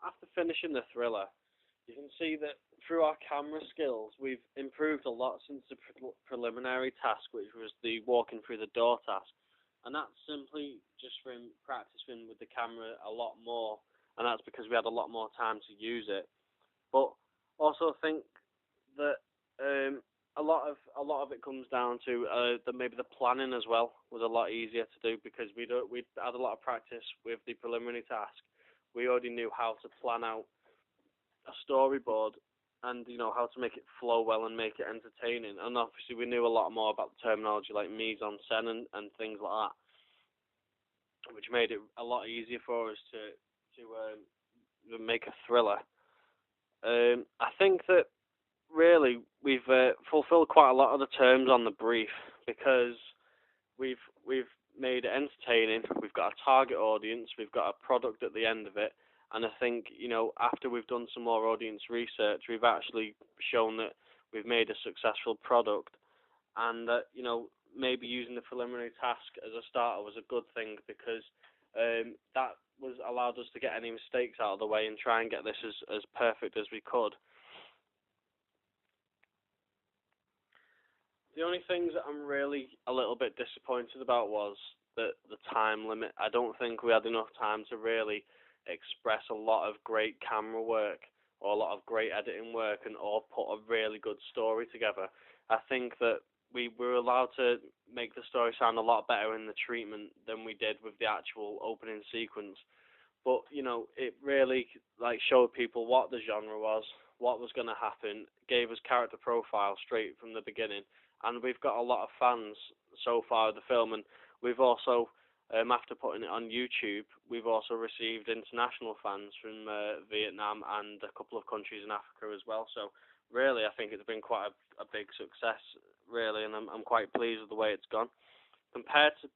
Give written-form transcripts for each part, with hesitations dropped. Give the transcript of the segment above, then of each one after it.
after finishing the thriller, you can see that through our camera skills, we've improved a lot since the preliminary task, which was the walking through the door task. And that's simply just from practicing with the camera a lot more, and that's because we had a lot more time to use it. But also think that a lot of it comes down to maybe the planning as well was a lot easier to do because we had a lot of practice with the preliminary task. We already knew how to plan out a storyboard and how to make it flow well and make it entertaining. And obviously we knew a lot more about the terminology like mise en scène and things like that, which made it a lot easier for us to make a thriller. I think that really we've fulfilled quite a lot of the terms on the brief because we've made it entertaining. We've got a target audience. We've got a product at the end of it. And I think after we've done some more audience research, we've actually shown that we've made a successful product, and that maybe using the preliminary task as a starter was a good thing because that was allowed us to get any mistakes out of the way and try and get this as perfect as we could. The only things that I'm really a little bit disappointed about was the time limit. I don't think we had enough time to really express a lot of great camera work or a lot of great editing work and or put a really good story together. I think that we were allowed to make the story sound a lot better in the treatment than we did with the actual opening sequence. But it really showed people what the genre was, what was going to happen, gave us character profile straight from the beginning, and we've got a lot of fans so far of the film, and we've also, after putting it on YouTube, we've also received international fans from Vietnam and a couple of countries in Africa as well. So really, I think it's been quite a big success, really, and I'm quite pleased with the way it's gone. Compared to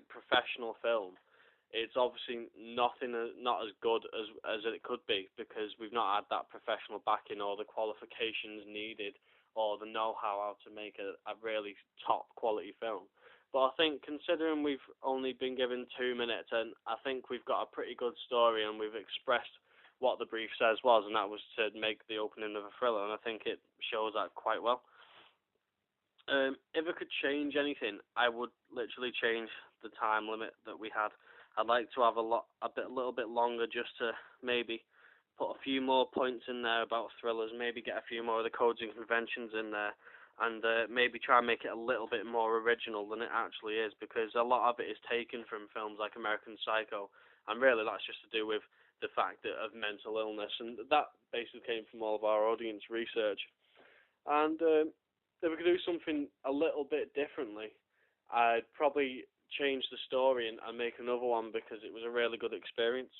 professional film, it's obviously not as good as it could be because we've not had that professional backing or the qualifications needed or the know-how to make a really top quality film. But I think considering we've only been given 2 minutes, and I think we've got a pretty good story and we've expressed what the brief says was, and that was to make the opening of a thriller, and I think it shows that quite well. If I could change anything, I would literally change the time limit that we had. I'd like to have a little bit longer, just to maybe put a few more points in there about thrillers, maybe get a few more of the codes and conventions in there, and maybe try and make it a little bit more original than it actually is, because a lot of it is taken from films like American Psycho, and really that's just to do with the fact of mental illness, and that basically came from all of our audience research. And if we could do something a little bit differently, I'd probably change the story and make another one because it was a really good experience.